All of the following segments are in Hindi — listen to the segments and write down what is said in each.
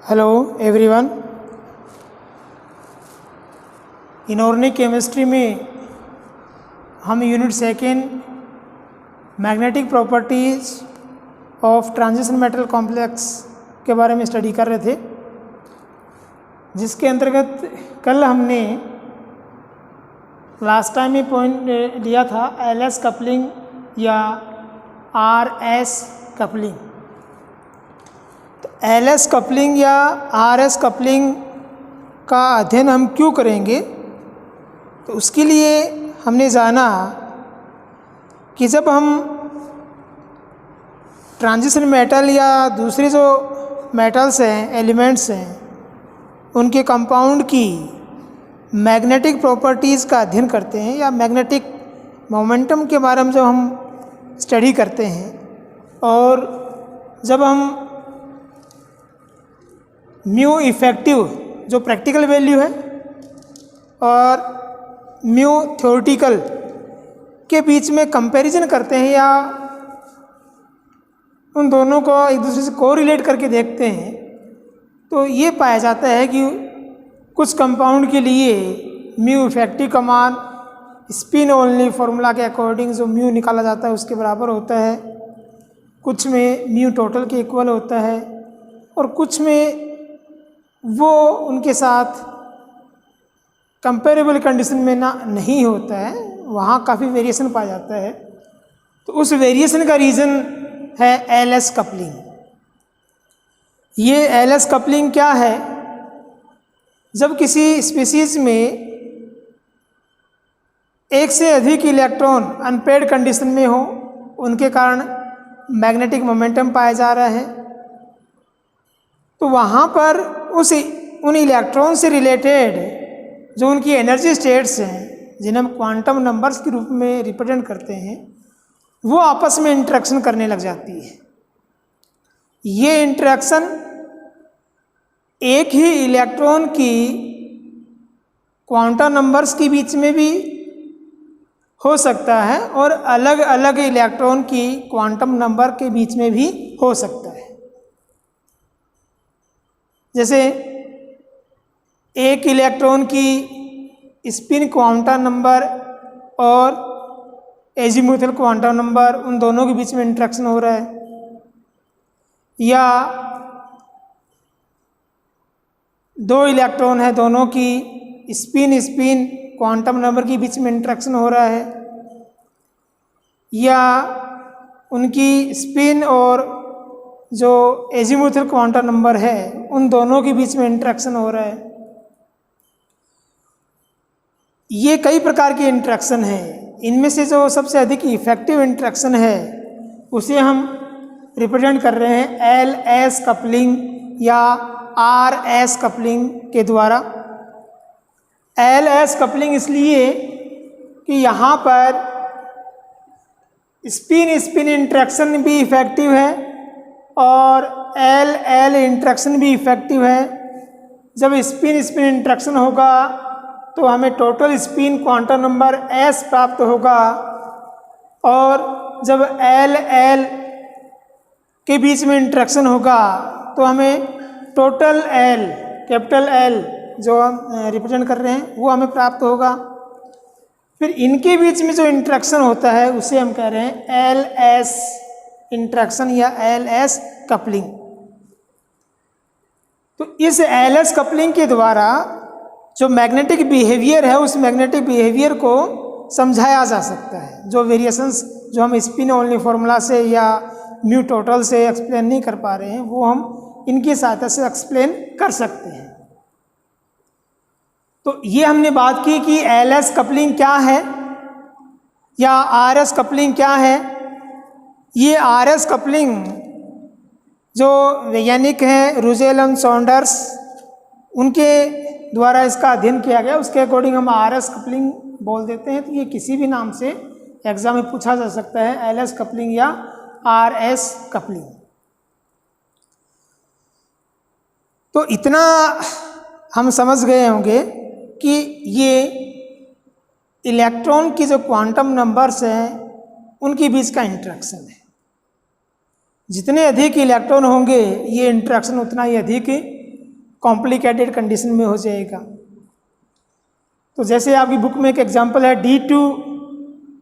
Hello everyone. इनऑर्गेनिक केमिस्ट्री में हम unit second magnetic properties of transition metal complex के बारे में स्टडी कर रहे थे, जिसके अंतर्गत कल हमने लास्ट टाइम में पॉइंट लिया था एलएस कपलिंग या आरएस कपलिंग। तो एलएस कपलिंग या आरएस कपलिंग का अध्ययन हम क्यों करेंगे, तो उसके लिए हमने जाना कि जब हम ट्रांजिशन मेटल या दूसरे जो मेटल्स हैं, एलिमेंट्स हैं, उनके कंपाउंड की मैग्नेटिक प्रॉपर्टीज़ का अध्ययन करते हैं या मैग्नेटिक मोमेंटम के बारे में जब हम स्टडी करते हैं, और जब हम म्यू इफ़ेक्टिव जो प्रैक्टिकल वैल्यू है और म्यू थ्योरेटिकल के बीच में कंपैरिजन करते हैं या उन दोनों को एक दूसरे से कोरिलेट करके देखते हैं, तो ये पाया जाता है कि कुछ कंपाउंड के लिए म्यू इफेक्टिव का मान स्पिन ओनली फॉर्मूला के अकॉर्डिंग जो म्यू निकाला जाता है उसके बराबर होता है, कुछ में म्यू टोटल के इक्वल होता है, और कुछ में वो उनके साथ कंपेरेबल कंडीशन में नहीं होता है, वहाँ काफ़ी वेरिएशन पाया जाता है। तो उस वेरिएशन का रीज़न है एलएस कपलिंग। ये एलएस कपलिंग क्या है? जब किसी स्पीसीज में एक से अधिक इलेक्ट्रॉन अनपेयर्ड कंडीशन में हो, उनके कारण मैग्नेटिक मोमेंटम पाया जा रहा है, तो वहाँ पर उन इलेक्ट्रॉन से रिलेटेड जो उनकी एनर्जी स्टेट्स हैं, जिन्हें हम क्वांटम नंबर्स के रूप में रिप्रेजेंट करते हैं, वो आपस में इंटरेक्शन करने लग जाती है। ये इंटरेक्शन एक ही इलेक्ट्रॉन की क्वांटम नंबर्स के बीच में भी हो सकता है और अलग अलग इलेक्ट्रॉन की क्वांटम नंबर के बीच में भी हो सकता है। जैसे एक इलेक्ट्रॉन की स्पिन क्वांटम नंबर और एजीमुथल क्वांटम नंबर, उन दोनों के बीच में इंटरेक्शन हो रहा है, या दो इलेक्ट्रॉन है, दोनों की स्पिन क्वांटम नंबर के बीच में इंटरेक्शन हो रहा है, या उनकी स्पिन और जो एजीमुथल क्वांटम नंबर है उन दोनों के बीच में इंटरेक्शन हो रहा है। ये कई प्रकार की इंटरेक्शन है। इनमें से जो सबसे अधिक इफेक्टिव इंटरेक्शन है उसे हम रिप्रेजेंट कर रहे हैं एल एस कपलिंग या आर एस कपलिंग के द्वारा। एल एस कपलिंग इसलिए कि यहाँ पर स्पिन इंटरेक्शन भी इफेक्टिव है और एल एल इंटरेक्शन भी इफेक्टिव है। जब स्पिन इंटरेक्शन होगा तो हमें total spin quantum number S प्राप्त होगा, और जब एल एल के बीच में इंटरेक्शन होगा तो हमें टोटल एल, कैपिटल एल जो हम रिप्रेजेंट कर रहे हैं, वो हमें प्राप्त होगा। फिर इनके बीच में जो इंटरेक्शन होता है उसे हम कह रहे हैं एल एस इंटरेक्शन या एल एस कपलिंग। तो इस एल एस कपलिंग के द्वारा जो मैग्नेटिक बिहेवियर है उस मैग्नेटिक बिहेवियर को समझाया जा सकता है। जो वेरिएशंस जो हम स्पिन ओनली फॉर्मूला से या म्यू टोटल से एक्सप्लेन नहीं कर पा रहे हैं, वो हम इनकी सहायता से एक्सप्लेन कर सकते हैं। तो ये हमने बात की कि एल एस कपलिंग क्या है या आर एस कपलिंग क्या है। ये आर एस कपलिंग जो वैज्ञानिक हैं रूसेल एंड सॉन्डर्स, उनके द्वारा इसका अध्ययन किया गया, उसके अकॉर्डिंग हम आर एस कपलिंग बोल देते हैं। तो ये किसी भी नाम से एग्जाम में पूछा जा सकता है, एल एस कपलिंग या आर एस कपलिंग। तो इतना हम समझ गए होंगे कि ये इलेक्ट्रॉन की जो क्वांटम नंबर्स हैं उनके बीच का इंटरेक्शन है। जितने अधिक इलेक्ट्रॉन होंगे ये इंटरेक्शन उतना ही अधिक कॉम्प्लिकेटेड कंडीशन में हो जाएगा। तो जैसे आपकी बुक में एक एग्जांपल है, D2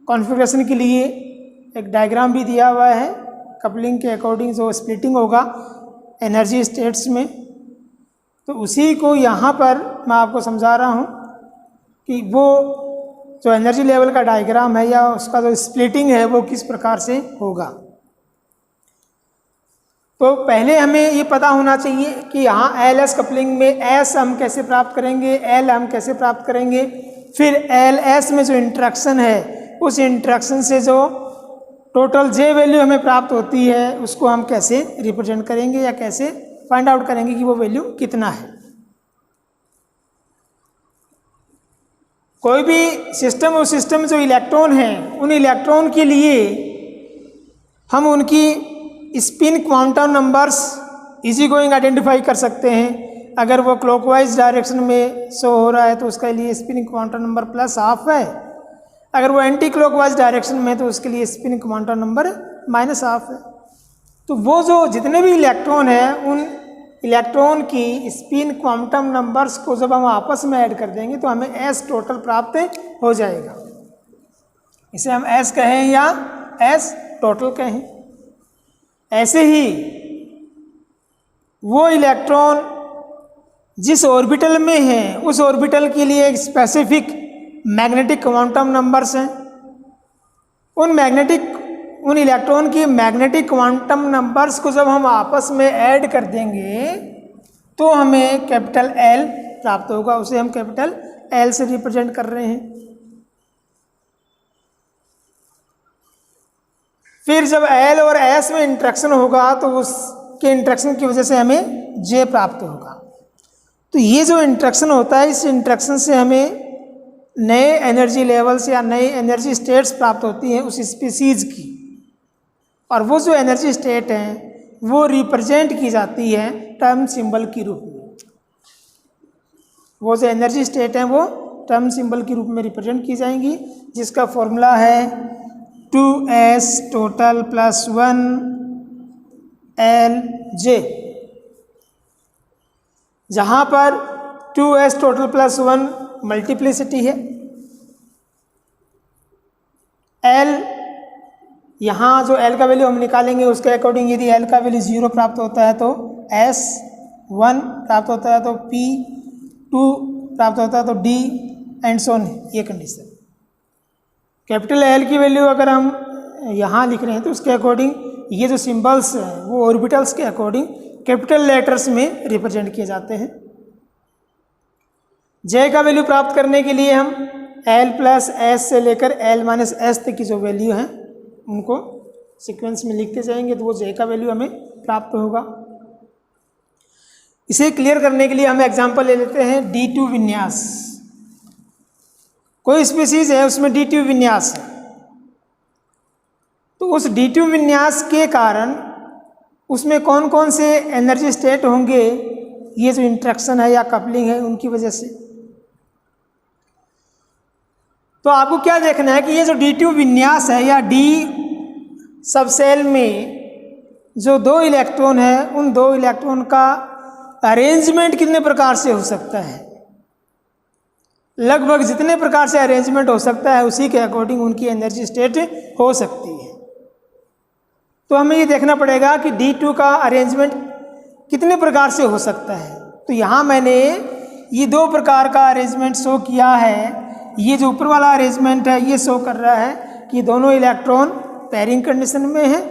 कॉन्फ़िगरेशन के लिए एक डायग्राम भी दिया हुआ है, कपलिंग के अकॉर्डिंग जो स्प्लिटिंग होगा एनर्जी स्टेट्स में। तो उसी को यहाँ पर मैं आपको समझा रहा हूँ कि वो जो एनर्जी लेवल का डायग्राम है या उसका जो स्प्लिटिंग है वो किस प्रकार से होगा। तो पहले हमें ये पता होना चाहिए कि यहाँ LS कपलिंग में S हम कैसे प्राप्त करेंगे, L हम कैसे प्राप्त करेंगे, फिर LS में जो इंट्रैक्शन है उस इंट्रैक्शन से जो टोटल J वैल्यू हमें प्राप्त होती है उसको हम कैसे रिप्रेजेंट करेंगे या कैसे फाइंड आउट करेंगे कि वो वैल्यू कितना है। कोई भी सिस्टम, उस सिस्टम में जो इलेक्ट्रॉन हैं उन इलेक्ट्रॉन के लिए हम उनकी spin quantum numbers easy going identify कर सकते हैं। अगर वो क्लॉकवाइज डायरेक्शन में शो हो रहा है तो उसके लिए स्पिन क्वांटम नंबर +½ है, अगर वो एंटी क्लॉकवाइज डायरेक्शन में है तो उसके लिए स्पिन क्वांटम नंबर -½ है। तो वो जो जितने भी इलेक्ट्रॉन हैं उन इलेक्ट्रॉन की स्पिन क्वांटम नंबर्स को जब हम आपस में ऐड कर देंगे तो हमें S टोटल प्राप्त हो जाएगा। इसे हम S कहें या S टोटल कहें। ऐसे ही वो इलेक्ट्रॉन जिस ऑर्बिटल में है उस ऑर्बिटल के लिए एक स्पेसिफिक मैग्नेटिक क्वांटम नंबर्स हैं। उन इलेक्ट्रॉन की मैग्नेटिक क्वांटम नंबर्स को जब हम आपस में ऐड कर देंगे तो हमें कैपिटल L प्राप्त होगा। उसे हम कैपिटल L से रिप्रेजेंट कर रहे हैं। फिर जब L और S में इंट्रैक्शन होगा तो उसके इंट्रैक्शन की वजह से हमें J प्राप्त होगा। तो ये जो इंट्रैक्शन होता है, इस इंट्रैक्शन से हमें नए एनर्जी लेवल्स या नई एनर्जी स्टेट्स प्राप्त होती हैं उस स्पीसीज की, और वो जो एनर्जी स्टेट हैं वो रिप्रेजेंट की जाती है टर्म सिंबल के रूप में। वो जो एनर्जी स्टेट हैं वो टर्म सिंबल के रूप में रिप्रेजेंट की जाएंगी, जिसका फॉर्मूला है 2s टोटल +1 Lj, जहाँ पर 2s टोटल +1 मल्टीप्लिसिटी है। L, यहाँ जो L का वैल्यू हम निकालेंगे उसके अकॉर्डिंग यदि L का वैल्यू 0 प्राप्त होता है तो S 1 प्राप्त होता है तो P 2 प्राप्त होता है तो D एंड सो ऑन, ये कंडीशन। कैपिटल L की वैल्यू अगर हम यहाँ लिख रहे हैं तो उसके अकॉर्डिंग ये जो सिंबल्स हैं वो ऑर्बिटल्स के अकॉर्डिंग कैपिटल लेटर्स में रिप्रेजेंट किए जाते हैं। J का वैल्यू प्राप्त करने के लिए हम L + S से लेकर L - S तक की जो वैल्यू हैं उनको सीक्वेंस में लिखते जाएंगे तो वो J का वैल्यू हमें प्राप्त होगा। इसे क्लियर करने के लिए हम एग्जांपल ले लेते हैं D2 विन्यास। कोई स्पीसीज है उसमें D2 विन्यास है, तो उस D2 विन्यास के कारण उसमें कौन कौन से एनर्जी स्टेट होंगे, ये जो इंट्रैक्शन है या कपलिंग है उनकी वजह से। तो आपको क्या देखना है कि ये जो D2 विन्यास है या D सबसेल में जो 2 इलेक्ट्रॉन है उन 2 इलेक्ट्रॉन का अरेंजमेंट कितने प्रकार से हो सकता है। लगभग जितने प्रकार से अरेंजमेंट हो सकता है उसी के अकॉर्डिंग उनकी एनर्जी स्टेट हो सकती है। तो हमें ये देखना पड़ेगा कि D2 का अरेंजमेंट कितने प्रकार से हो सकता है। तो यहाँ मैंने ये 2 प्रकार का अरेंजमेंट शो किया है। ये जो ऊपर वाला अरेंजमेंट है ये शो कर रहा है कि दोनों इलेक्ट्रॉन पेयरिंग कंडीशन में है,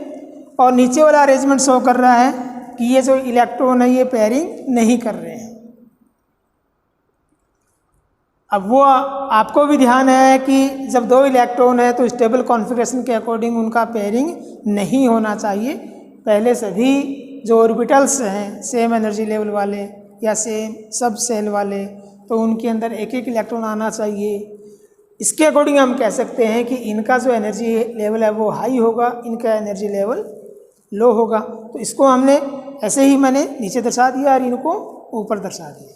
और नीचे वाला अरेंजमेंट शो कर रहा है कि ये जो इलेक्ट्रॉन है ये पेयरिंग नहीं कर रहे हैं। अब वो आपको भी ध्यान है कि जब 2 इलेक्ट्रॉन है तो स्टेबल कॉन्फ़िगरेशन के अकॉर्डिंग उनका पेयरिंग नहीं होना चाहिए। पहले सभी जो ऑर्बिटल्स हैं सेम एनर्जी लेवल वाले या सेम सब सेल वाले, तो उनके अंदर एक एक इलेक्ट्रॉन आना चाहिए। इसके अकॉर्डिंग हम कह सकते हैं कि इनका जो एनर्जी लेवल है वो हाई होगा, इनका एनर्जी लेवल लो होगा। तो इसको हमने ऐसे ही मैंने नीचे दर्शा दिया और इनको ऊपर दर्शा दिया।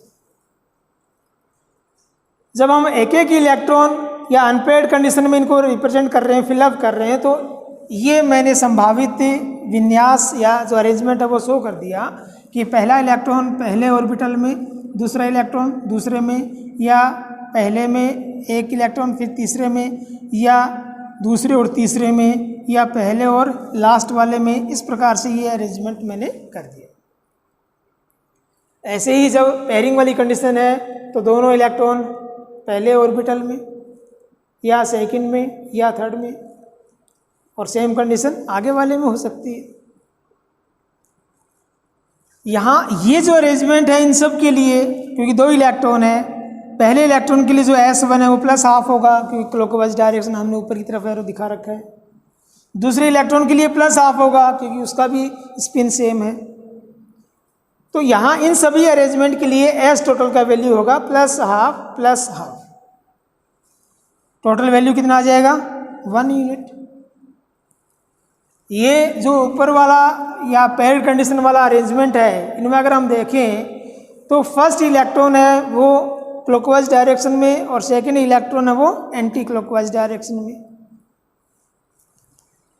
जब हम एक एक इलेक्ट्रॉन या अनपेयर्ड कंडीशन में इनको रिप्रेजेंट कर रहे हैं, फिलअप कर रहे हैं, तो ये मैंने संभावित विन्यास या जो अरेंजमेंट है वो शो कर दिया कि पहला इलेक्ट्रॉन पहले ऑर्बिटल में, दूसरा इलेक्ट्रॉन दूसरे में, या पहले में एक इलेक्ट्रॉन फिर तीसरे में, या दूसरे और तीसरे में, या पहले और लास्ट वाले में। इस प्रकार से ये अरेंजमेंट मैंने कर दिया। ऐसे ही जब पेयरिंग वाली कंडीशन है तो दोनों इलेक्ट्रॉन पहले ऑर्बिटल में या सेकंड में या थर्ड में, और सेम कंडीशन आगे वाले में हो सकती है। यहाँ ये जो अरेंजमेंट है इन सब के लिए, क्योंकि दो इलेक्ट्रॉन है, पहले इलेक्ट्रॉन के लिए जो S1 है वो प्लस हाफ होगा, क्योंकि क्लॉकवाइज डायरेक्शन हमने ऊपर की तरफ एरो दिखा रखा है। दूसरे इलेक्ट्रॉन के लिए प्लस हाफ होगा, क्योंकि उसका भी स्पिन सेम है। तो यहाँ इन सभी अरेंजमेंट के लिए S टोटल का वैल्यू होगा प्लस हाफ। टोटल वैल्यू कितना आ जाएगा? 1 यूनिट। ये जो ऊपर वाला या पेयर्ड कंडीशन वाला अरेंजमेंट है, इनमें अगर हम देखें तो फर्स्ट इलेक्ट्रॉन है वो क्लॉकवाइज डायरेक्शन में और सेकेंड इलेक्ट्रॉन है वो एंटी क्लॉकवाइज डायरेक्शन में।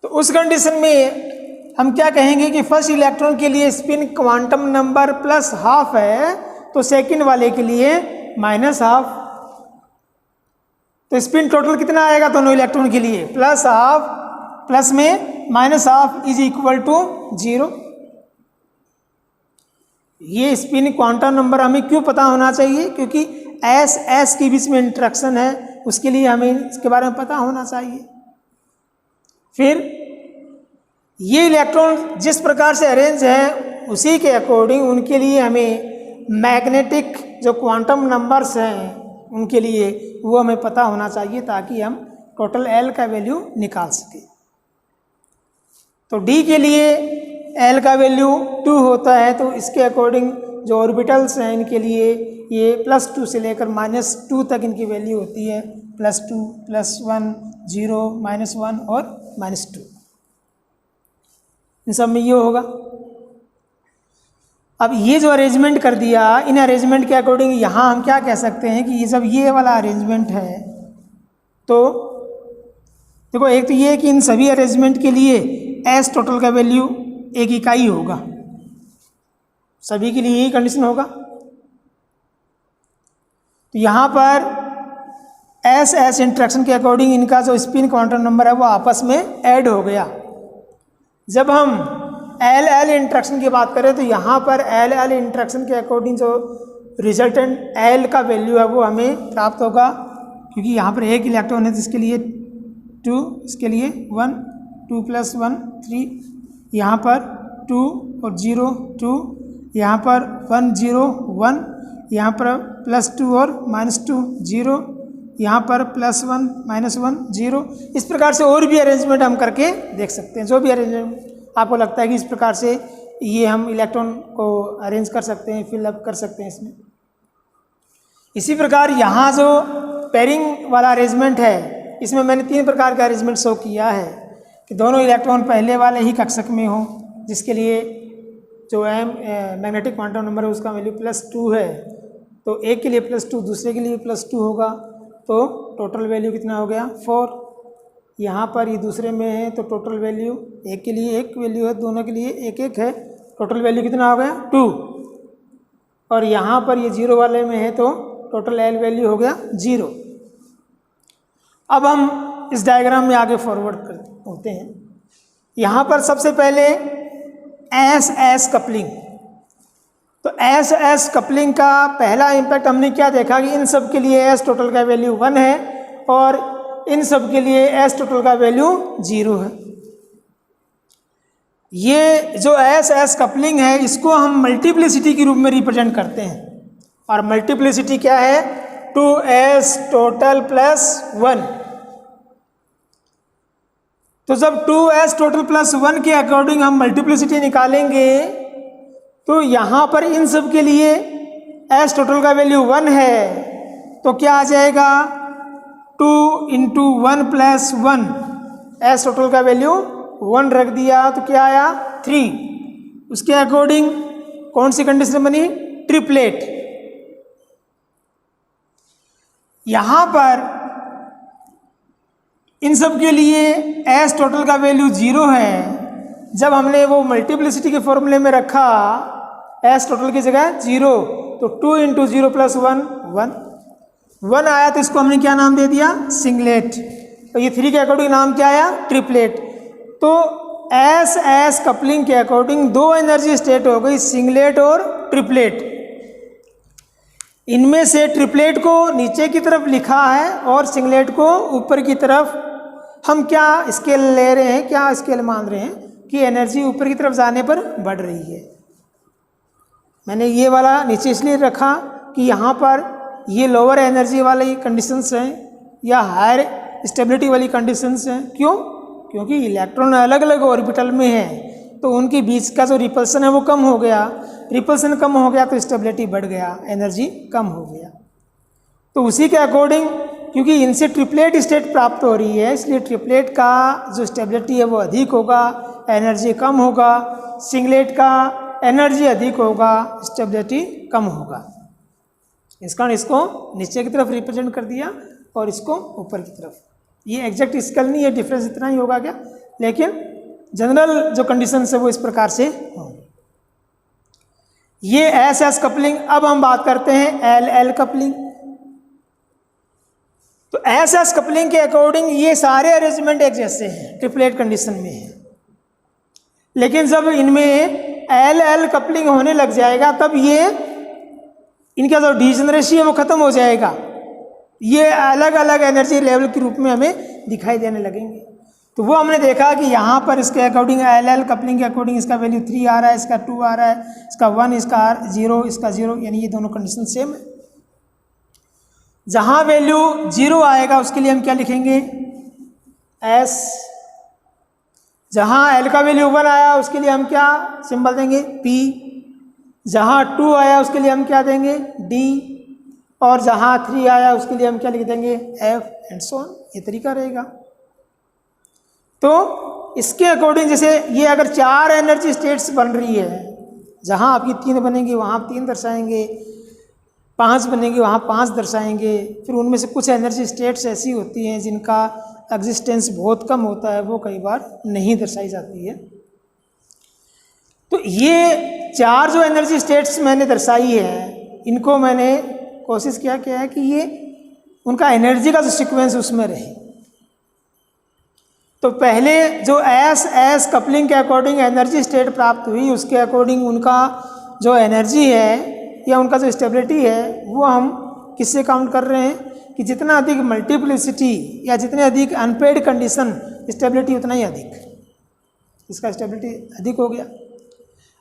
तो उस कंडीशन में हम क्या कहेंगे कि फर्स्ट इलेक्ट्रॉन के लिए spin quantum number plus half है, तो सेकेंड वाले के लिए माइनस हाफ। तो स्पिन टोटल कितना आएगा दोनों इलेक्ट्रॉन के लिए? प्लस हाफ प्लस में minus half is equal to 0। ये स्पिन क्वांटम नंबर हमें क्यों पता होना चाहिए? क्योंकि S के बीच में इंटरेक्शन है, उसके लिए हमें इसके बारे में पता होना चाहिए। फिर ये इलेक्ट्रॉन जिस प्रकार से अरेंज है उसी के अकॉर्डिंग उनके लिए हमें मैग्नेटिक जो क्वांटम नंबर्स हैं उनके लिए वो हमें पता होना चाहिए, ताकि हम टोटल L का वैल्यू निकाल सकें। तो D के लिए L का वैल्यू 2 होता है, तो इसके अकॉर्डिंग जो ऑर्बिटल्स हैं इनके लिए ये +2 से लेकर -2 तक इनकी वैल्यू होती है। +2, +1, 0, -1 और -2, इन सब में ये होगा। अब ये जो अरेंजमेंट कर दिया, इन अरेंजमेंट के अकॉर्डिंग यहाँ हम क्या कह सकते हैं कि ये जब ये वाला अरेंजमेंट है तो देखो, एक तो ये कि इन सभी अरेंजमेंट के लिए S टोटल का वैल्यू एक इकाई होगा, सभी के लिए यही कंडीशन होगा। तो यहाँ पर S इंटरेक्शन के अकॉर्डिंग इनका जो स्पिन क्वांटम नंबर है वो आपस में ऐड हो गया। जब हम L इंटरेक्शन की बात करें तो यहाँ पर L इंटरेक्शन के अकॉर्डिंग जो रिजल्टेंट L का वैल्यू है वो हमें प्राप्त होगा, क्योंकि यहाँ पर एक इलेक्ट्रॉन है जिसके लिए 2, इसके लिए 1, 2 + 1 3, यहाँ पर 2 और 0 2, यहाँ पर 1 0 1, यहाँ पर +2 और -2 0, यहाँ पर +1 -1 0। इस प्रकार से और भी अरेंजमेंट हम करके देख सकते हैं। जो भी अरेंजमेंट आपको लगता है कि इस प्रकार से ये हम इलेक्ट्रॉन को अरेंज कर सकते हैं, फिलअप कर सकते हैं इसमें। इसी प्रकार यहाँ जो पेयरिंग वाला अरेंजमेंट है, इसमें मैंने 3 प्रकार का अरेंजमेंट शो किया है कि दोनों इलेक्ट्रॉन पहले वाले ही कक्षक में हो, जिसके जो मैग्नेटिक क्वांटम नंबर है उसका वैल्यू +2 है, तो एक के लिए +2 दूसरे के लिए +2 होगा, तो टोटल वैल्यू कितना हो गया 4। यहाँ पर ये दूसरे में है तो टोटल वैल्यू एक के लिए 1 वैल्यू है, दोनों के लिए 1 1 है, टोटल वैल्यू कितना हो गया 2। और यहाँ पर ये 0 वाले में है तो टोटल L वैल्यू हो गया 0। अब हम इस डायग्राम में आगे फॉरवर्ड होते हैं। यहाँ पर सबसे पहले S कपलिंग। तो S कपलिंग का पहला इम्पैक्ट हमने क्या देखा कि इन सब के लिए S टोटल का वैल्यू 1 है और इन सब के लिए S टोटल का वैल्यू 0 है। ये जो S कपलिंग है इसको हम मल्टीप्लिसिटी के रूप में रिप्रेजेंट करते हैं, और मल्टीप्लिसिटी क्या है 2S टोटल + 1। तो जब 2S टोटल + 1 के अकॉर्डिंग हम मल्टीप्लिसिटी निकालेंगे तो यहाँ पर इन सब के लिए S टोटल का वैल्यू 1 है, तो क्या आ जाएगा 2 × 1 + 1, S टोटल का वैल्यू 1 रख दिया तो क्या आया 3। उसके अकॉर्डिंग कौन सी कंडीशन बनी ट्रिपलेट। यहाँ पर इन सब के लिए S टोटल का वैल्यू 0 है। जब हमने वो मल्टीप्लिसिटी के फॉर्मूले में रखा एस टोटल की जगह 0, तो 2 इंटू 0 प्लस 1 1 1 आया, तो इसको हमने क्या नाम दे दिया, सिंगलेट। तो ये 3 के अकॉर्डिंग नाम क्या आया, ट्रिपलेट। तो एस एस कपलिंग के अकॉर्डिंग 2 एनर्जी स्टेट हो गई, सिंगलेट और ट्रिपलेट। इनमें से ट्रिपलेट को नीचे की तरफ लिखा है और सिंगलेट को ऊपर की तरफ। हम क्या स्केल ले रहे हैं, क्या स्केल मान रहे हैं कि एनर्जी ऊपर की तरफ जाने पर बढ़ रही है। मैंने ये वाला नीचे इसलिए रखा कि यहाँ पर ये लोअर एनर्जी वाली कंडीशंस हैं या हायर स्टेबिलिटी वाली कंडीशंस हैं। क्यों? क्योंकि इलेक्ट्रॉन अलग अलग ऑर्बिटल में है, तो उनके बीच का जो रिपल्सन है वो कम हो गया। रिपल्सन कम हो गया तो स्टेबिलिटी बढ़ गया, एनर्जी कम हो गया। तो उसी के अकॉर्डिंग, क्योंकि इनसे ट्रिपलेट स्टेट प्राप्त हो रही है, इसलिए ट्रिपलेट का जो स्टेबिलिटी है वो अधिक होगा, एनर्जी कम होगा। सिंगलेट का एनर्जी अधिक होगा, स्टेबिलिटी कम होगा। इस कारण इसको नीचे की तरफ रिप्रेजेंट कर दिया और इसको ऊपर की तरफ। ये एग्जैक्ट स्केल नहीं है, डिफरेंस इतना ही होगा क्या, लेकिन जनरल जो कंडीशन है वो इस प्रकार से होंगे। ये एस एस कपलिंग। अब हम बात करते हैं एल एल कपलिंग। तो एस एस कपलिंग के अकॉर्डिंग ये सारे अरेंजमेंट एक जैसे हैं, ट्रिपलेट कंडीशन में है। लेकिन जब इनमें एल एल कपलिंग होने लग जाएगा तब ये इनका जो डिजेनरेसी है वो खत्म हो जाएगा। ये अलग अलग एनर्जी लेवल के रूप में हमें दिखाई देने लगेंगे। तो वो हमने देखा कि यहाँ पर इसके अकॉर्डिंग एल एल कपलिंग के अकॉर्डिंग इसका वैल्यू 3 आ रहा है, इसका 2 आ रहा है, इसका 1, इसका 0, इसका 0, यानी ये दोनों कंडीशन सेम है। जहाँ वैल्यू 0 आएगा उसके लिए हम क्या लिखेंगे, एस। जहाँ एल का वैल्यू 1 आया उसके लिए हम क्या सिंबल देंगे, पी। जहाँ 2 आया उसके लिए हम क्या देंगे, डी। और जहाँ 3 आया उसके लिए हम क्या लिख देंगे, एफ, एंड सो ऑन। ये तरीका रहेगा। तो इसके अकॉर्डिंग जैसे ये अगर 4 एनर्जी स्टेट्स बन रही है, जहाँ आपकी 3 बनेंगी वहाँ आप 3 दर्शाएंगे, 5 बनेंगे वहाँ 5 दर्शाएंगे। फिर उनमें से कुछ एनर्जी स्टेट्स ऐसी होती हैं जिनका एग्जिस्टेंस बहुत कम होता है, वो कई बार नहीं दर्शाई जाती है। तो ये 4 जो एनर्जी स्टेट्स मैंने दर्शाई है, इनको मैंने कोशिश क्या है कि ये उनका एनर्जी का जो सीक्वेंस उसमें रहे। तो पहले जो एस एस कपलिंग के अकॉर्डिंग एनर्जी स्टेट प्राप्त हुई, उसके अकॉर्डिंग उनका जो एनर्जी है या उनका जो स्टेबिलिटी है वो हम किससे काउंट कर रहे हैं कि जितना अधिक मल्टीप्लिसिटी या जितने अधिक अनपेड कंडीशन, स्टेबिलिटी उतना ही अधिक, इसका स्टेबिलिटी अधिक हो गया।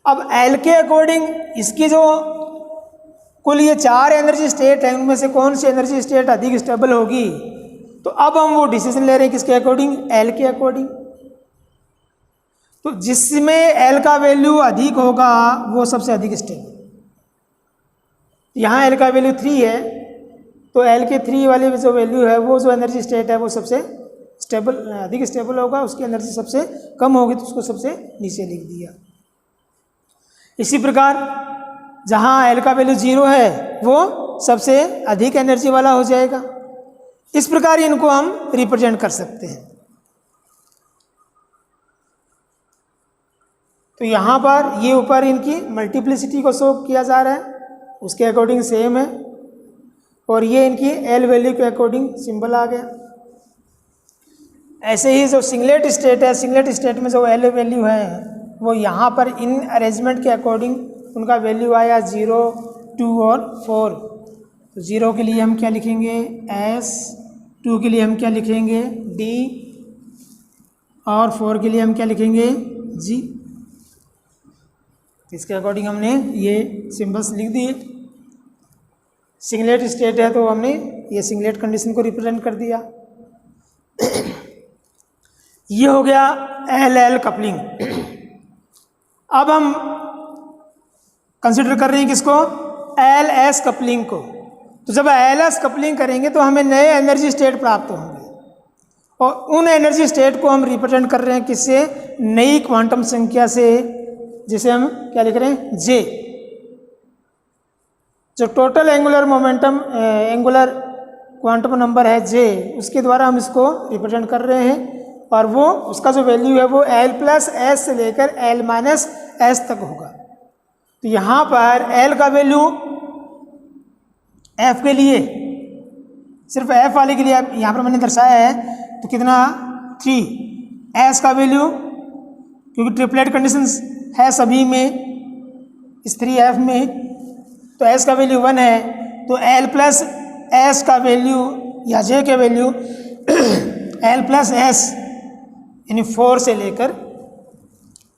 अब एल के अकॉर्डिंग इसकी जो कुल ये 4 एनर्जी स्टेट है, उनमें से कौन सी एनर्जी स्टेट अधिक स्टेबल होगी, तो अब हम वो डिसीजन ले रहे हैं किसके अकॉर्डिंग, एल के अकॉर्डिंग। तो जिसमें एल का वैल्यू अधिक होगा वो सबसे अधिक स्टेबल। यहाँ एल का वैल्यू 3 है, तो एल के 3 वाली जो वैल्यू है वो जो एनर्जी स्टेट है वो सबसे स्टेबल, अधिक स्टेबल होगा। उसकी एनर्जी सबसे कम होगी तो उसको सबसे नीचे लिख दिया। इसी प्रकार जहाँ एल का वैल्यू 0 है वो सबसे अधिक एनर्जी वाला हो जाएगा। इस प्रकार इनको हम रिप्रेजेंट कर सकते हैं। तो यहाँ पर ये ऊपर इनकी मल्टीप्लिसिटी को शो किया जा रहा है, उसके अकॉर्डिंग सेम है, और ये इनकी एल वैल्यू के अकॉर्डिंग सिंबल आ गया। ऐसे ही जो सिंगलेट स्टेट है, सिंगलेट स्टेट में जो एल वैल्यू है वो यहाँ पर इन अरेंजमेंट के अकॉर्डिंग उनका वैल्यू आया 0, 2 और 4। तो 0 के लिए हम क्या लिखेंगे, एस। 2 के लिए हम क्या लिखेंगे, डी। और 4 के लिए हम क्या लिखेंगे, जी। इसके अकॉर्डिंग हमने ये सिंबल्स लिख दिए। सिंगलेट स्टेट है तो हमने ये सिंगलेट कंडीशन को रिप्रेजेंट कर दिया। ये हो गया एल एल कपलिंग। अब हम कंसिडर कर रहे हैं किसको, एल एस कपलिंग को। तो जब एल एस कपलिंग करेंगे तो हमें नए एनर्जी स्टेट प्राप्त होंगे, और उन एनर्जी स्टेट को हम रिप्रेजेंट कर रहे हैं किससे, नई क्वांटम संख्या से, जिसे हम क्या लिख रहे हैं, जे। जो total angular momentum, angular quantum number है जे, उसके द्वारा हम इसको रिप्रेजेंट कर रहे हैं। और वो उसका जो वैल्यू है वो एल प्लस एस से लेकर एल माइनस एस तक होगा। तो यहाँ पर L का वैल्यू F के लिए, सिर्फ F वाले के लिए यहाँ पर मैंने दर्शाया है, तो कितना 3। S का वैल्यू, क्योंकि ट्रिपलेट कंडीशन है सभी में, इस 3F में, तो S का वैल्यू 1 है, तो L प्लस S का वैल्यू या J के वैल्यू L प्लस S यानी 4 से लेकर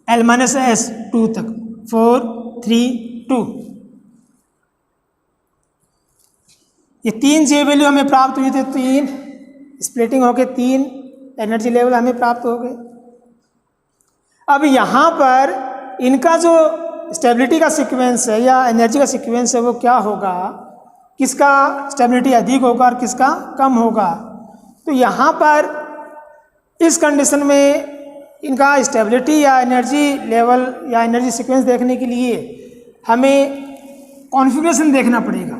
L माइनस S 2 तक, 4 3 2, ये 3 J वैल्यू हमें प्राप्त हुई थी। 3 स्प्लिटिंग होके 3 एनर्जी लेवल हमें प्राप्त हो गए। अब यहाँ पर इनका जो स्टेबिलिटी का सीक्वेंस है या एनर्जी का सीक्वेंस है वो क्या होगा, किसका स्टेबिलिटी अधिक होगा और किसका कम होगा। तो यहाँ पर इस कंडीशन में इनका स्टेबिलिटी या एनर्जी लेवल या एनर्जी सीक्वेंस देखने के लिए हमें कॉन्फ़िगरेशन देखना पड़ेगा।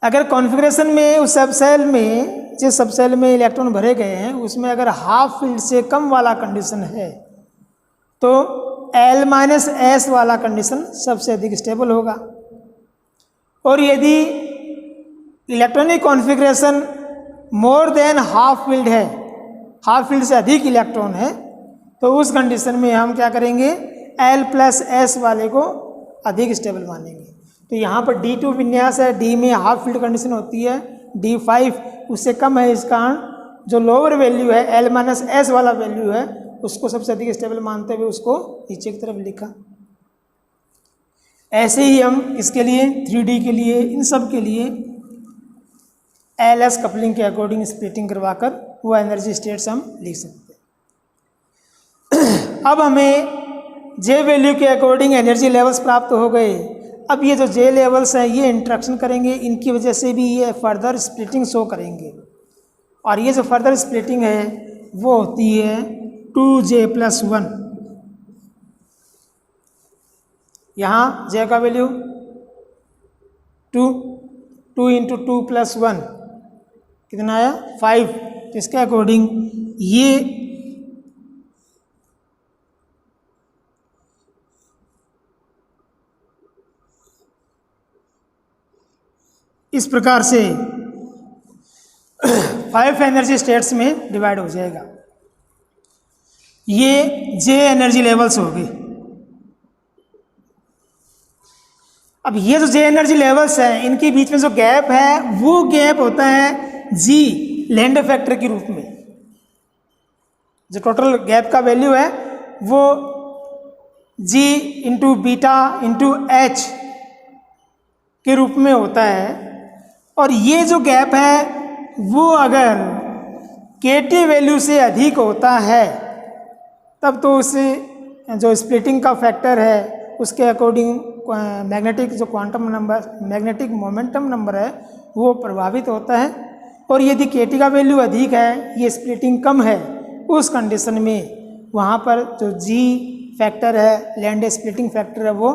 अगर कॉन्फ़िगरेशन में उस सब सेल में, जिस सब सेल में इलेक्ट्रॉन भरे गए हैं, उसमें अगर हाफ फील्ड से कम वाला कंडीशन है तो L माइनस एस वाला कंडीशन सबसे अधिक स्टेबल होगा। और यदि electronic configuration more than half field है, हाफ फील्ड से अधिक इलेक्ट्रॉन है, तो उस कंडीशन में हम क्या करेंगे, L प्लस एस वाले को अधिक स्टेबल मानेंगे। तो यहाँ पर D2 विन्यास है, D में हाफ फील्ड कंडीशन होती है, D5 उससे कम है, इस कारण जो लोअर वैल्यू है L माइनस एस वाला वैल्यू है उसको सबसे अधिक स्टेबल मानते हुए उसको नीचे की तरफ लिखा। ऐसे ही हम इसके लिए 3D के लिए, इन सब के लिए LS कपलिंग के अकॉर्डिंग स्प्लिटिंग करवाकर वो एनर्जी स्टेट्स हम लिख सकते हैं। अब हमें J वैल्यू के अकॉर्डिंग एनर्जी लेवल्स प्राप्त हो गए। अब ये जो J लेवल्स हैं ये इंट्रैक्शन करेंगे, इनकी वजह से भी ये फर्दर स्प्लिटिंग शो करेंगे। और ये जो फर्दर स्प्लिटिंग है वो होती है 2J प्लस 1। यहाँ J का वैल्यू 2 इंटू 2 प्लस 1 कितना आया 5। तो इसके अकॉर्डिंग ये इस प्रकार से 5 एनर्जी स्टेट्स में डिवाइड हो जाएगा। ये J एनर्जी लेवल्स हो गए। अब ये जो J एनर्जी लेवल्स हैं इनके बीच में जो गैप है वो गैप होता है G लैम्डा फैक्टर के रूप में। जो टोटल गैप का वैल्यू है वो G into beta into H के रूप में होता है। और ये जो गैप है वो अगर KT वैल्यू से अधिक होता है तब तो उसे जो स्प्लिटिंग का फैक्टर है उसके अकॉर्डिंग मैग्नेटिक जो quantum number, magnetic momentum number है वो प्रभावित होता है। और यदि KT का वैल्यू अधिक है, ये स्प्लिटिंग कम है, उस कंडीशन में वहाँ पर जो G फैक्टर है, लैम्डा स्प्लिटिंग फैक्टर है, वो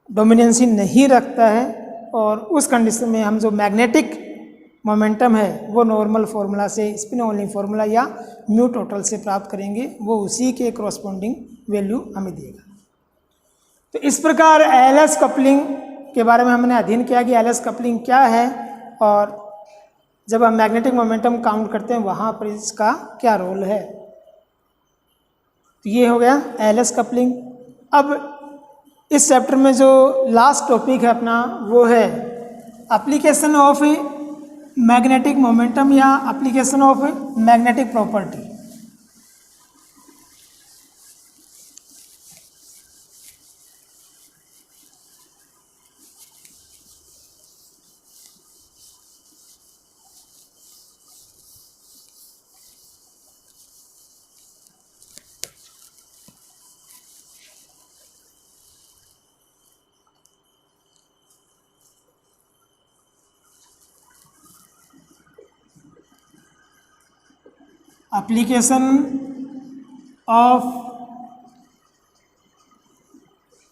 डोमिनेंसी नहीं रखता है। और उस कंडीशन में हम जो मैग्नेटिक मोमेंटम है वो नॉर्मल फार्मूला से, स्पिन ओनली फार्मूला या म्यू टोटल से प्राप्त करेंगे, वो उसी के कॉरस्पॉन्डिंग वैल्यू हमें देगा। तो इस प्रकार LS कपलिंग के बारे में हमने अध्ययन किया कि LS कपलिंग क्या है और जब हम मैग्नेटिक मोमेंटम काउंट करते हैं वहाँ पर इसका क्या रोल है। तो ये हो गया LS कपलिंग। अब इस चैप्टर में जो लास्ट टॉपिक है अपना वो है एप्लीकेशन ऑफ मैग्नेटिक मोमेंटम या application of magnetic property. application of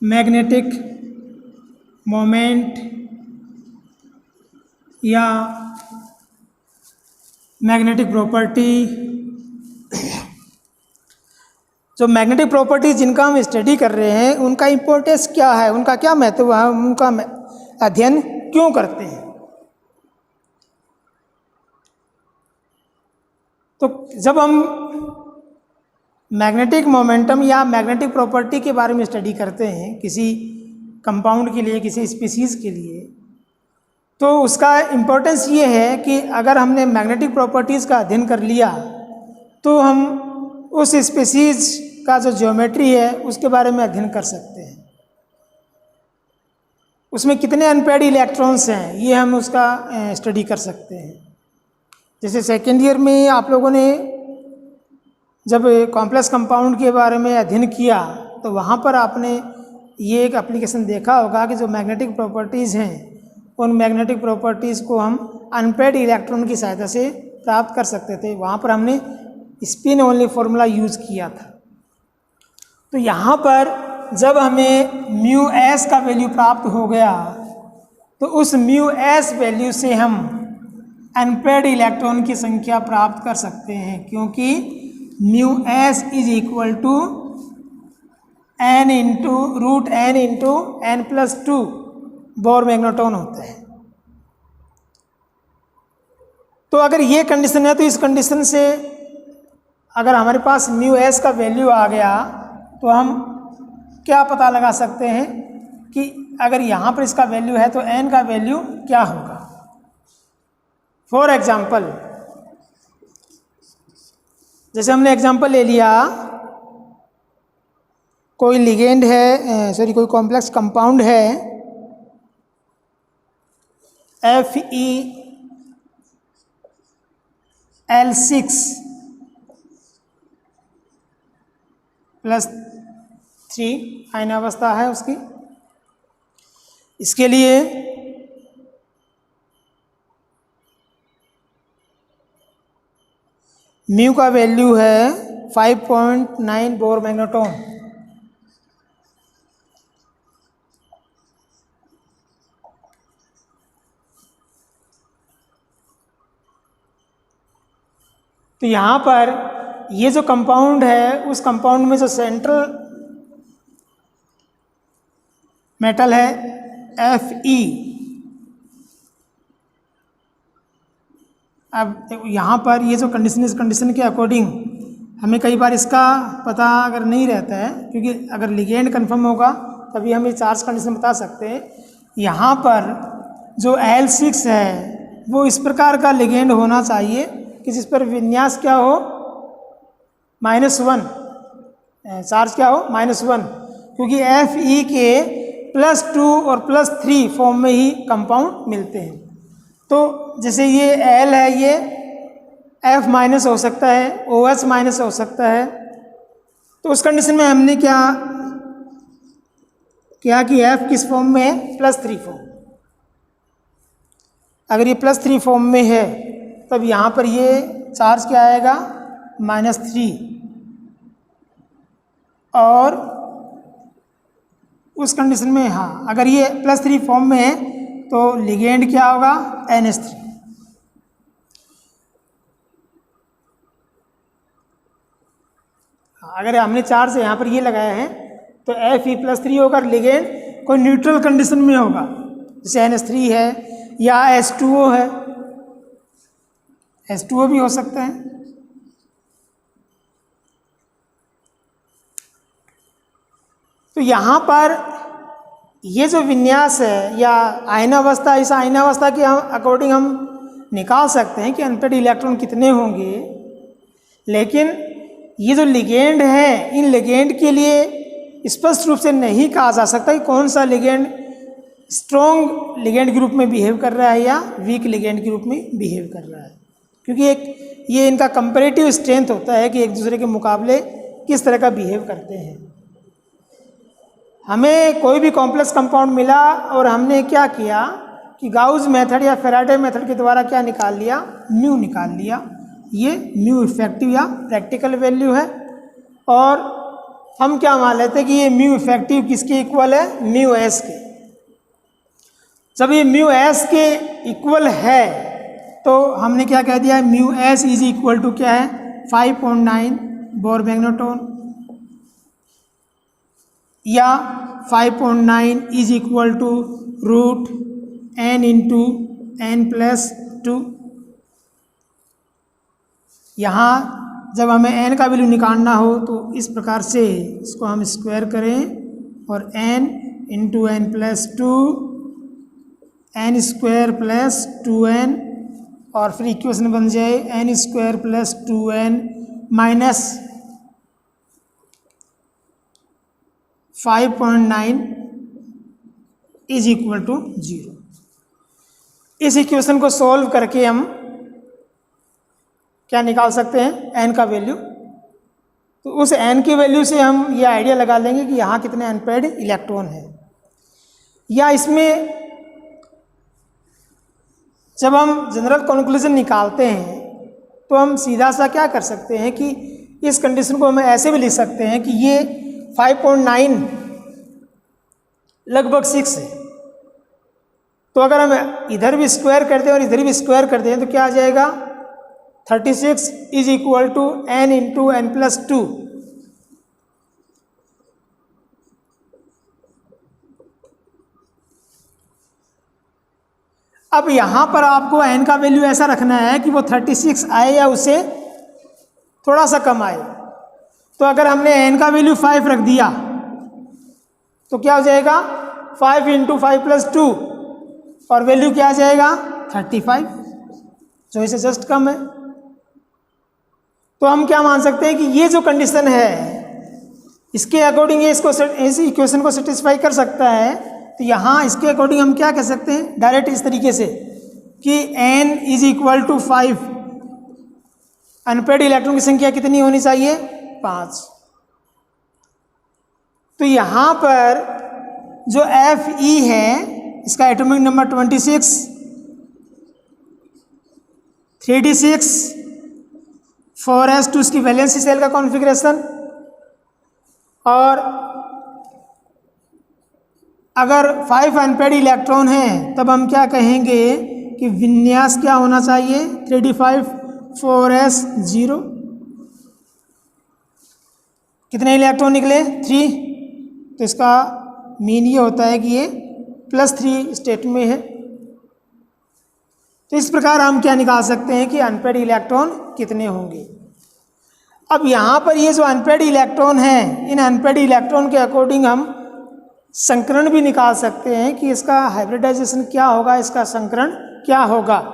magnetic moment या मैग्नेटिक प्रॉपर्टी जो मैग्नेटिक प्रॉपर्टीज जिनका हम स्टडी कर रहे हैं उनका इम्पोर्टेंस क्या है, उनका क्या महत्व है, उनका अध्ययन क्यों करते हैं। तो जब हम मैग्नेटिक मोमेंटम या मैग्नेटिक प्रॉपर्टी के बारे में स्टडी करते हैं किसी कंपाउंड के लिए, किसी स्पीसीज़ के लिए, तो उसका इम्पोर्टेंस ये है कि अगर हमने मैग्नेटिक प्रॉपर्टीज़ का अध्ययन कर लिया तो हम उस स्पीसीज़ का जो ज्योमेट्री है उसके बारे में अध्ययन कर सकते हैं। उसमें कितने अनपेयर्ड इलेक्ट्रॉन्स हैं ये हम उसका स्टडी कर सकते हैं। जैसे सेकेंड ईयर में आप लोगों ने जब कॉम्प्लेक्स कंपाउंड के बारे में अध्ययन किया तो वहाँ पर आपने ये एक एप्लीकेशन देखा होगा कि जो मैग्नेटिक प्रॉपर्टीज़ हैं उन मैग्नेटिक प्रॉपर्टीज़ को हम अनपेयर्ड इलेक्ट्रॉन की सहायता से प्राप्त कर सकते थे। वहाँ पर हमने स्पिन ओनली फॉर्मूला यूज़ किया था। तो यहाँ पर जब हमें म्यू एस का वैल्यू प्राप्त हो गया तो उस म्यू एस वैल्यू से हम अनपेयर्ड इलेक्ट्रॉन की संख्या प्राप्त कर सकते हैं, क्योंकि mu S is equal to n into n+2 Bohr magneton होता है। तो अगर ये कंडीशन है तो इस कंडीशन से अगर हमारे पास म्यू एस का वैल्यू आ गया तो हम क्या पता लगा सकते हैं कि अगर यहाँ पर इसका वैल्यू है तो n का वैल्यू क्या होगा। फॉर एग्जाम्पल, जैसे हमने एग्जाम्पल ले लिया, कोई लिगेंड है, कोई कॉम्प्लेक्स कंपाउंड है FeL6+3 आयन अवस्था है उसकी। इसके लिए म्यू का वैल्यू है 5.9 बोर मैग्नेट्रॉन। तो यहाँ पर ये जो कंपाउंड है उस कंपाउंड में जो सेंट्रल मेटल है Fe। अब यहाँ पर ये जो कंडीशन, इस कंडीशन के अकॉर्डिंग हमें कई बार इसका पता अगर नहीं रहता है, क्योंकि अगर लिगेंड कंफर्म होगा तभी हम ये चार्ज कंडीशन बता सकते हैं। यहाँ पर जो Al6 है वो इस प्रकार का लिगेंड होना चाहिए कि जिस पर विन्यास क्या हो, -1, चार्ज क्या हो, -1, क्योंकि Fe के +2 और +3 फॉर्म में ही कंपाउंड मिलते हैं। तो जैसे ये L है, ये F- हो सकता है, OH- हो सकता है। तो उस कंडीशन में हमने क्या कि F किस फॉर्म में है, +3 फॉर्म। अगर ये +3 फॉर्म में है तब यहाँ पर ये चार्ज क्या आएगा, -3, और उस कंडीशन में हाँ अगर ये +3 फॉर्म में है तो लिगेंड क्या होगा, NH3। अगर हमने चार्ज यहाँ पर ये लगाया है तो Fe+3 होगा, लिगेंड कोई न्यूट्रल कंडीशन में होगा, जैसे NH3 है या H2O है, H2O भी हो सकता है। तो यहाँ पर ये जो विन्यास है या आयनावस्था, इस आयनावस्था के अकॉर्डिंग हम निकाल सकते हैं कि अनपेयर्ड इलेक्ट्रॉन कितने होंगे। लेकिन ये जो लिगेंड है, इन लिगेंड के लिए स्पष्ट रूप से नहीं कहा जा सकता कि कौन सा लिगेंड स्ट्रॉन्ग लिगेंड ग्रुप में बिहेव कर रहा है या वीक लिगेंड ग्रुप में बिहेव कर रहा है, क्योंकि एक ये इनका कंपैरेटिव स्ट्रेंथ होता है कि एक दूसरे के मुकाबले किस तरह का बिहेव करते हैं। हमें कोई भी कॉम्प्लेक्स कंपाउंड मिला और हमने क्या किया कि गाउस मेथड या फैराडे मेथड के द्वारा क्या निकाल लिया, म्यू निकाल लिया। ये म्यू इफेक्टिव या प्रैक्टिकल वैल्यू है, और हम क्या मान लेते हैं कि ये म्यू इफेक्टिव किसके इक्वल है, म्यू एस के। जब ये म्यू एस के इक्वल है तो हमने क्या कह दिया, mu S is equal to क्या है, 5.9 बोर मैग्नेट्रॉन। या 5.9 is equal to root n into n plus 2। यहाँ जब हमें n का वैल्यू निकालना हो तो इस प्रकार से इसको हम स्क्वायर करें और n into n plus 2 n square plus 2n और फिर इक्वेशन बन जाए n square plus 2n minus 5.9 is equal to 0। इस इक्वेशन को सॉल्व करके हम क्या निकाल सकते हैं, n का वैल्यू। तो उस n की वैल्यू से हम ये आइडिया लगा लेंगे कि यहाँ कितने अनपेड इलेक्ट्रॉन हैं। या इसमें जब हम जनरल कंक्लूजन निकालते हैं तो हम सीधा सा क्या कर सकते हैं कि इस कंडीशन को हम ऐसे भी लिख सकते हैं कि ये 5.9 लगभग 6 है। तो अगर हम इधर भी स्क्वायर करते हैं और इधर भी स्क्वायर करते हैं तो क्या आ जाएगा, 36 is equal to n into n plus 2। अब यहाँ पर आपको n का वैल्यू ऐसा रखना है कि वो 36 आए या उसे थोड़ा सा कम आए। तो अगर हमने n का वैल्यू 5 रख दिया तो क्या हो जाएगा, 5 इंटू 5 प्लस 2 और वैल्यू क्या आ जाएगा 35, जो इसे जस्ट कम है। तो हम क्या मान सकते हैं कि ये जो कंडीशन है इसके अकॉर्डिंग ये इसको इस इक्वेशन को सेटिस्फाई कर सकता है। तो यहाँ इसके अकॉर्डिंग हम क्या कह सकते हैं डायरेक्ट इस तरीके से कि n is equal to 5, unpaired electron की संख्या कितनी होनी चाहिए, 5। तो यहाँ पर जो Fe है इसका एटॉमिक नंबर 26, 3d6, 4s2 इसकी वैलेंसी सेल का कॉन्फ़िगरेशन। और अगर 5 अनपेड इलेक्ट्रॉन हैं तब हम क्या कहेंगे कि विन्यास क्या होना चाहिए, 3d5, 4s0। कितने इलेक्ट्रॉन निकले, 3। तो इसका मीन ये होता है कि ये +3 स्टेट में है। तो इस प्रकार हम क्या निकाल सकते हैं कि अनपेड इलेक्ट्रॉन कितने होंगे। अब यहाँ पर ये जो अनपेड इलेक्ट्रॉन हैं, इन अनपेड इलेक्ट्रॉन के अकॉर्डिंग हम संकरण भी निकाल सकते हैं कि इसका हाइब्रिडाइजेशन क्या होगा, इसका संकरण क्या होगा।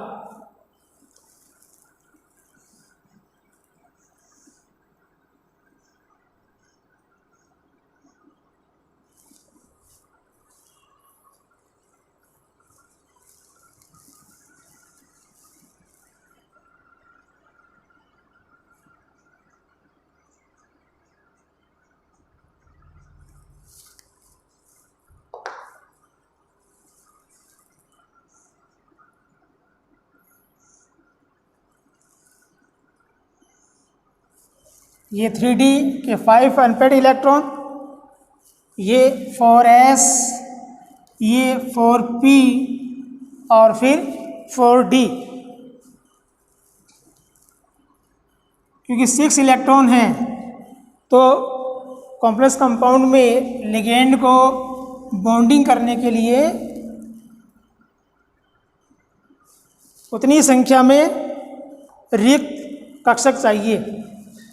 ये 3D के 5 अनपेड इलेक्ट्रॉन, ये 4s, ये 4p और फिर 4d। क्योंकि 6 इलेक्ट्रॉन हैं तो कॉम्प्लेक्स कंपाउंड में लिगेंड को बॉन्डिंग करने के लिए उतनी संख्या में रिक्त कक्षक चाहिए।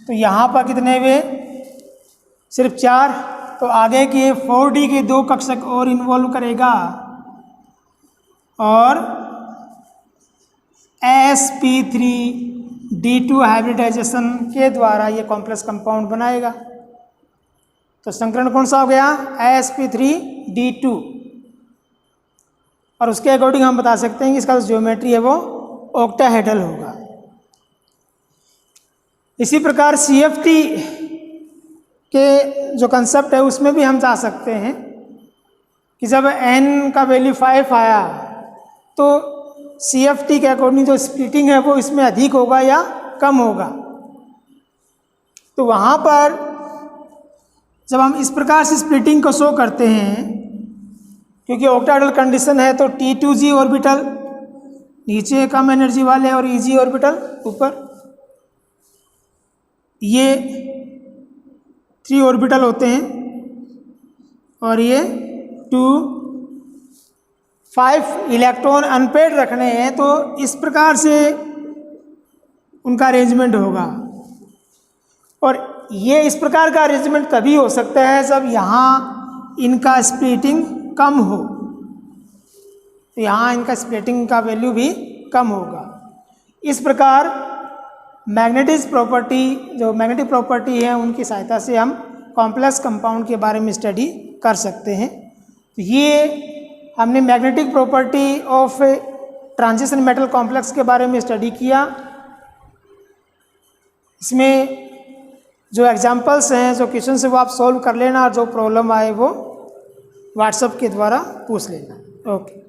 तो यहाँ पर कितने हुए, सिर्फ 4। तो आगे के 4d के 2 कक्षक और इन्वॉल्व करेगा और sp3d2 हाइब्रिडाइजेशन के द्वारा ये कॉम्प्लेक्स कंपाउंड बनाएगा। तो संकरण कौन सा हो गया, sp3d2। और उसके अकॉर्डिंग हम बता सकते हैं कि इसका जो ज्योमेट्री है वो ऑक्टाहेड्रल होगा। इसी प्रकार CFT के जो कंसेप्ट है उसमें भी हम जा सकते हैं कि जब n का वैल्यू 5 आया तो CFT के अकॉर्डिंग जो स्प्लिटिंग है वो इसमें अधिक होगा या कम होगा। तो वहाँ पर जब हम इस प्रकार से स्प्लिटिंग को शो करते हैं, क्योंकि ऑक्टाहेड्रल कंडीशन है, तो T2g ऑर्बिटल नीचे कम एनर्जी वाले और Eg ऑर्बिटल ऊपर, ये 3 ऑर्बिटल होते हैं। और ये 2 5 इलेक्ट्रॉन अनपेड रखने हैं, तो इस प्रकार से उनका अरेंजमेंट होगा। और ये इस प्रकार का अरेंजमेंट तभी हो सकता है जब यहाँ इनका स्प्लिटिंग कम हो, तो यहाँ इनका स्प्लिटिंग का वैल्यू भी कम होगा। इस प्रकार मैग्नेटिक प्रॉपर्टी है उनकी सहायता से हम कॉम्प्लेक्स कंपाउंड के बारे में स्टडी कर सकते हैं। तो ये हमने magnetic property of transition metal complex के बारे में स्टडी किया। इसमें जो एग्जांपल्स हैं, जो क्वेश्चन है वो आप सॉल्व कर लेना, और जो प्रॉब्लम आए वो व्हाट्सएप के द्वारा पूछ लेना। ओके।